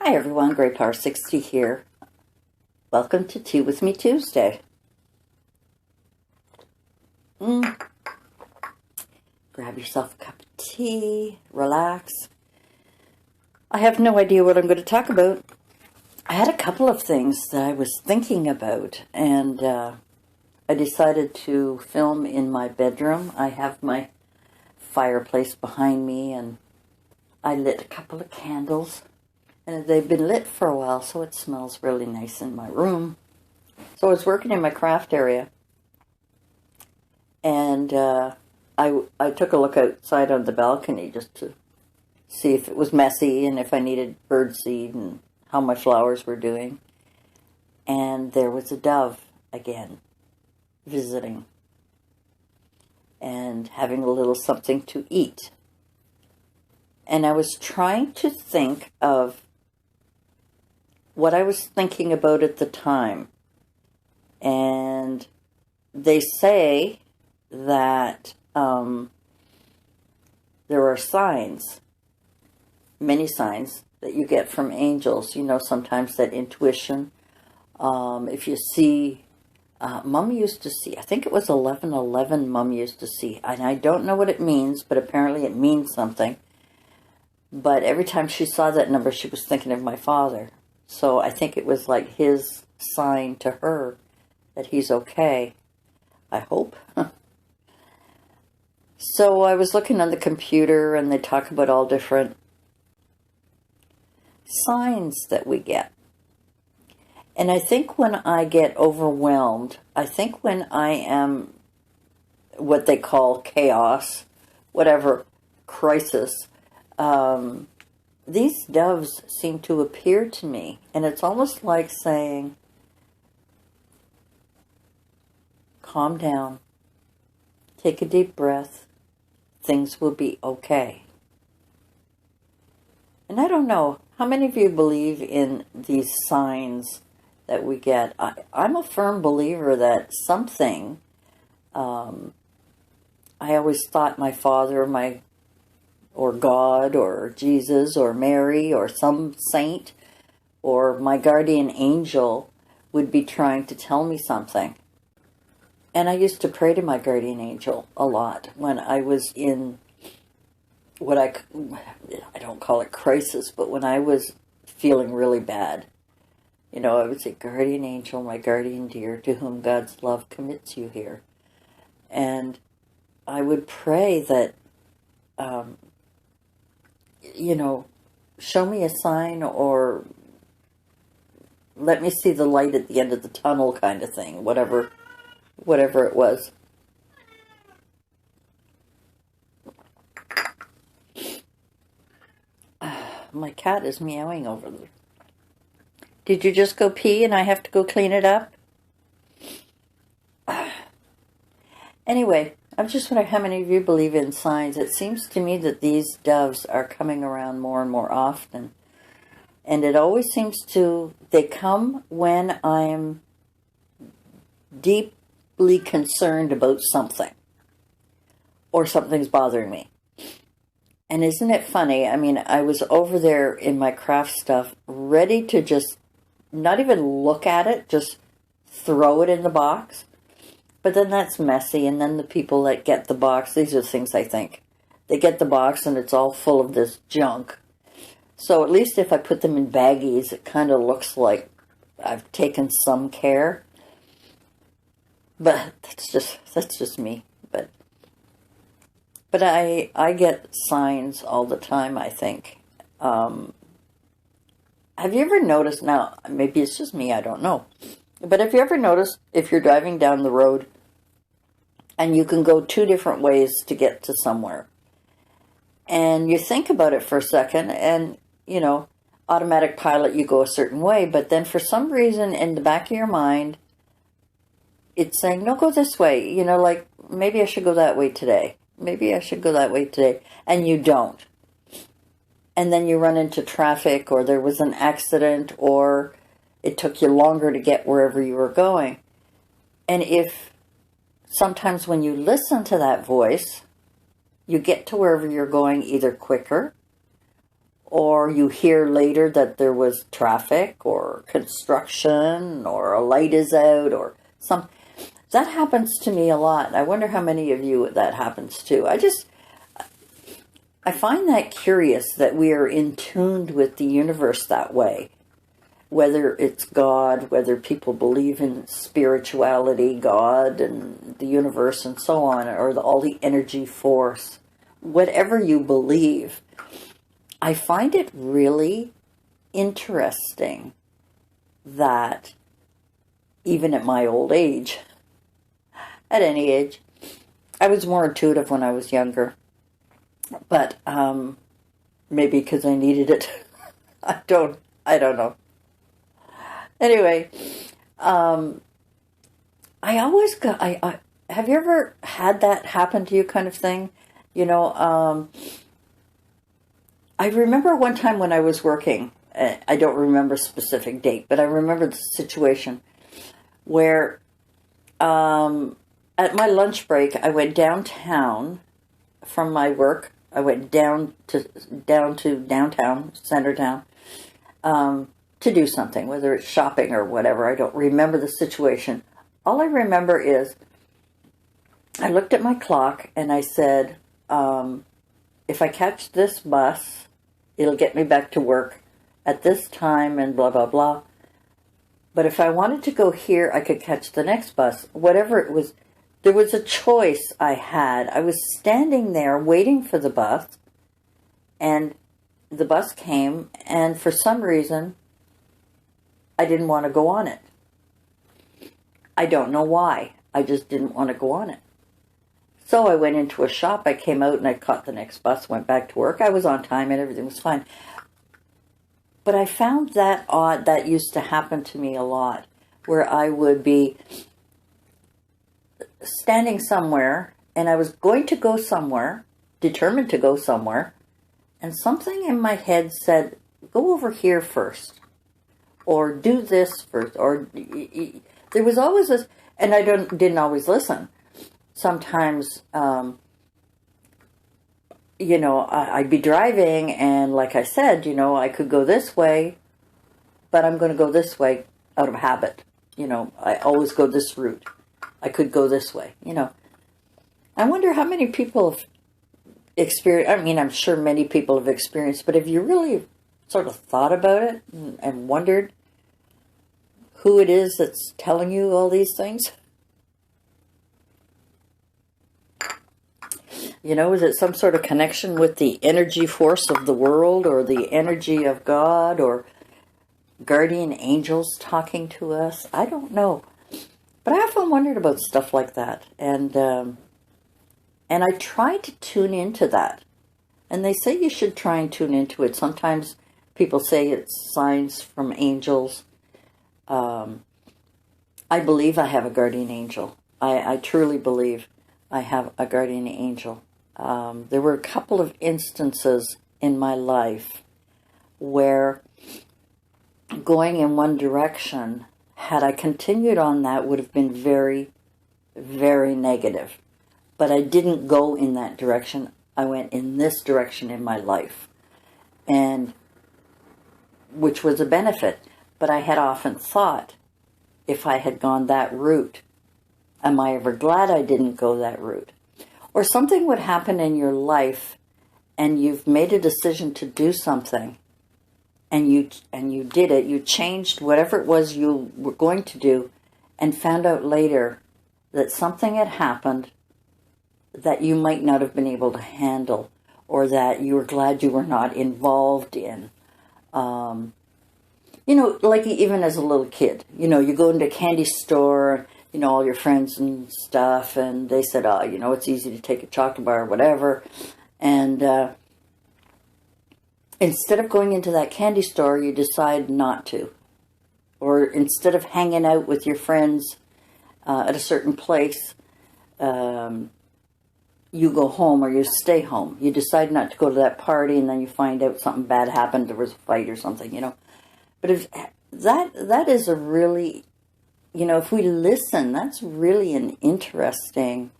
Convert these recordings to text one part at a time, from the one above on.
Hi everyone, Grey Power 60 here. Welcome to Tea With Me Tuesday. Grab yourself a cup of tea, relax. I have no idea what I'm going to talk about. I had a couple of things that I was thinking about, and I decided to film in my bedroom. I have my fireplace behind me, and I lit a couple of candles. And they've been lit for a while, so it smells really nice in my room. So I was working in my craft area, and I took a look outside on the balcony just to see if it was messy and if I needed birdseed and how my flowers were doing. And there was a dove again, visiting and having a little something to eat. And I was trying to think of what I was thinking about at the time. And they say that there are signs, many signs, that you get from angels. You know, sometimes that intuition. If you see, Mom used to see, I think it was 1111 Mom used to see. And I don't know what it means, but apparently it means something. But every time she saw that number, she was thinking of my father. So I think it was like his sign to her that he's okay. I hope. So I was looking on the computer, and they talk about all different signs that we get. And I think when I get overwhelmed, I think when I am what they call chaos, whatever, crisis, these doves seem to appear to me, and it's almost like saying, calm down, take a deep breath, things will be okay. And I don't know, how many of you believe in these signs that we get? I'm a firm believer that something, I always thought my father, or God, or Jesus, or Mary, or some saint, or my guardian angel would be trying to tell me something. And I used to pray to my guardian angel a lot when I was in what I don't call it crisis, but when I was feeling really bad. You know, I would say, guardian angel, my guardian dear, to whom God's love commits you here. And I would pray that, you know, show me a sign, or let me see the light at the end of the tunnel kind of thing, whatever it was. My cat is meowing over there. Did you just go pee and I have to go clean it up? Anyway, I'm just wondering how many of you believe in signs. It seems to me that these doves are coming around more and more often. And it always seems they come when I'm deeply concerned about something, or something's bothering me. And isn't it funny? I mean, I was over there in my craft stuff, ready to just not even look at it, just throw it in the box. But then that's messy, and then the people that get the box, these are the things I think. They get the box and it's all full of this junk. So at least if I put them in baggies, it kind of looks like I've taken some care. But that's just me. But I get signs all the time, I think. Have you ever noticed, now maybe it's just me, I don't know. But have you ever noticed if you're driving down the road and you can go two different ways to get to somewhere, and you think about it for a second, and, you know, automatic pilot, you go a certain way, but then for some reason in the back of your mind, it's saying, no, go this way. You know, like, maybe I should go that way today. Maybe I should go that way today. And you don't. And then you run into traffic, or there was an accident, or it took you longer to get wherever you were going. And if sometimes when you listen to that voice, you get to wherever you're going either quicker, or you hear later that there was traffic or construction or a light is out or some. That happens to me a lot. I wonder how many of you that happens to. I find that curious that we are in tuned with the universe that way. Whether it's God, whether people believe in spirituality, God and the universe and so on, or all the energy force, whatever you believe, I find it really interesting that even at my old age, at any age, I was more intuitive when I was younger, but maybe because I needed it. I don't know. Anyway, I always got, have you ever had that happen to you kind of thing? You know, I remember one time when I was working, I don't remember a specific date, but I remember the situation where at my lunch break, I went downtown from my work. I went down to downtown, Centertown, to do something, whether it's shopping or whatever. I don't remember the situation. All I remember is I looked at my clock and I said, if I catch this bus, it'll get me back to work at this time and blah, blah, blah. But if I wanted to go here, I could catch the next bus. Whatever it was, there was a choice I had. I was standing there waiting for the bus, and the bus came, and for some reason, I didn't want to go on it. I don't know why. I just didn't want to go on it. So I went into a shop, I came out and I caught the next bus, went back to work. I was on time and everything was fine. But I found that odd. That used to happen to me a lot, where I would be standing somewhere and I was going to go somewhere, determined to go somewhere, and something in my head said, go over here first, or do this first, or there was always this, and I didn't always listen. Sometimes, you know, I'd be driving and like I said, you know, I could go this way, but I'm going to go this way out of habit. You know, I always go this route. I could go this way, you know. I wonder how many people have experienced, I mean, I'm sure many people have experienced, but have you really sort of thought about it and wondered who it is that's telling you all these things? You know, is it some sort of connection with the energy force of the world, or the energy of God, or guardian angels talking to us? I don't know. But I often wondered about stuff like that. And I try to tune into that. And they say you should try and tune into it. Sometimes people say it's signs from angels. I believe I have a guardian angel. I truly believe I have a guardian angel. There were a couple of instances in my life where going in one direction, had I continued on that, would have been very, very negative. But I didn't go in that direction. I went in this direction in my life, and which was a benefit. But I had often thought, if I had gone that route, am I ever glad I didn't go that route? Or something would happen in your life and you've made a decision to do something and you did it. You changed whatever it was you were going to do and found out later that something had happened that you might not have been able to handle, or that you were glad you were not involved in. You know, like even as a little kid, you know, you go into a candy store, you know, all your friends and stuff, and they said, oh, you know, it's easy to take a chocolate bar or whatever. And instead of going into that candy store, you decide not to. Or instead of hanging out with your friends at a certain place, you go home or you stay home. You decide not to go to that party, and then you find out something bad happened, there was a fight or something, you know. But if that is a really, you know, if we listen, that's really an interesting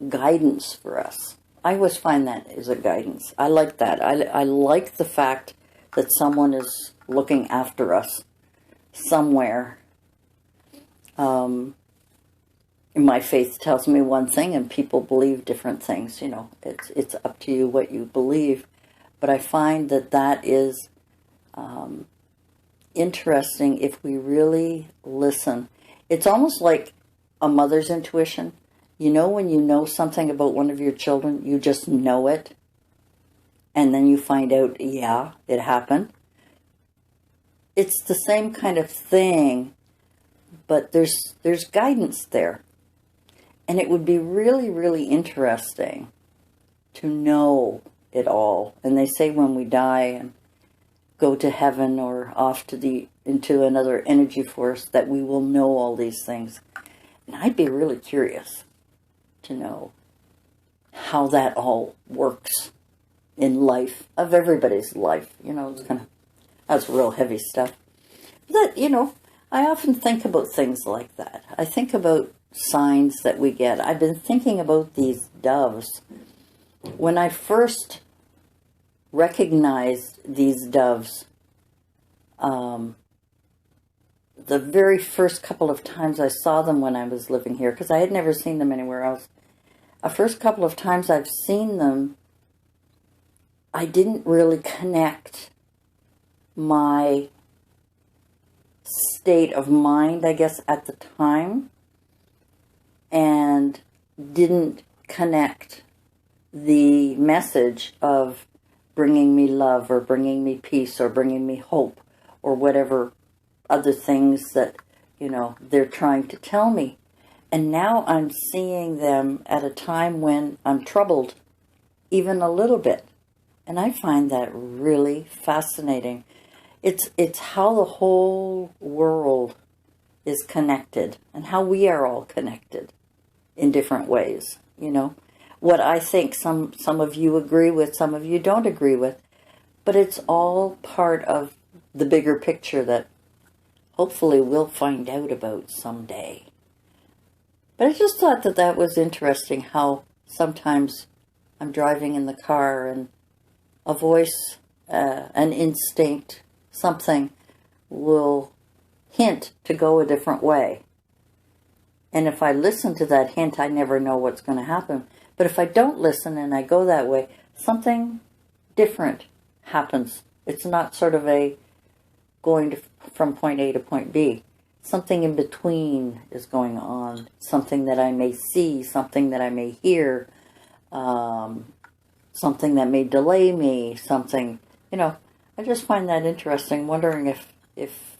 guidance for us. I always find that is a guidance. I like that. I like the fact that someone is looking after us somewhere. My faith tells me one thing, and people believe different things. You know, it's up to you what you believe. But I find that that is interesting if we really listen. It's almost like a mother's intuition. You know, when you know something about one of your children, you just know it. And then you find out, yeah, it happened. It's the same kind of thing, but there's guidance there. And it would be really, really interesting to know it all. And they say when we die and go to heaven or off to into another energy force that we will know all these things. And I'd be really curious to know how that all works in life, of everybody's life. You know, that's real heavy stuff. That, you know, I often think about things like that. I think about signs that we get. I've been thinking about these doves. When I first recognized these doves, the very first couple of times I saw them when I was living here, because I had never seen them anywhere else. The first couple of times I've seen them, I didn't really connect my state of mind, I guess, at the time, and didn't connect the message of bringing me love or bringing me peace or bringing me hope or whatever other things that, you know, they're trying to tell me. And now I'm seeing them at a time when I'm troubled, even a little bit. And I find that really fascinating. It's how the whole world is connected and how we are all connected in different ways, you know. What I think some of you agree with, some of you don't agree with, but it's all part of the bigger picture that hopefully we'll find out about someday. But I just thought that that was interesting, how sometimes I'm driving in the car and a voice, an instinct, something will hint to go a different way. And if I listen to that hint, I never know what's going to happen. But if I don't listen and I go that way, something different happens. It's not sort of a going from point A to point B. Something in between is going on. Something that I may see, something that I may hear, something that may delay me, something, you know. I just find that interesting, wondering if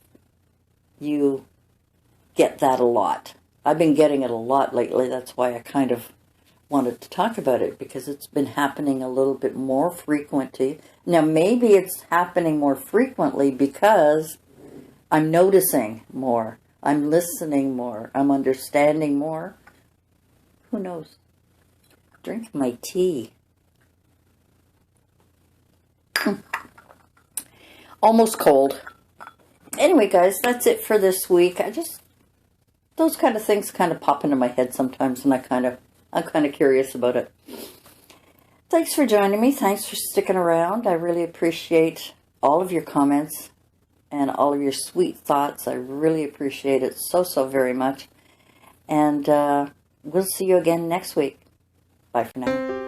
you get that a lot. I've been getting it a lot lately. That's why I kind of wanted to talk about it, because it's been happening a little bit more frequently. Now, maybe it's happening more frequently because I'm noticing more. I'm listening more. I'm understanding more. Who knows? Drink my tea. Almost cold. Anyway, guys, that's it for this week. Those kind of things kind of pop into my head sometimes, and I'm kind of curious about it. Thanks for joining me. Thanks for sticking around. I really appreciate all of your comments and all of your sweet thoughts. I really appreciate it so very much. And we'll see you again next week. Bye for now.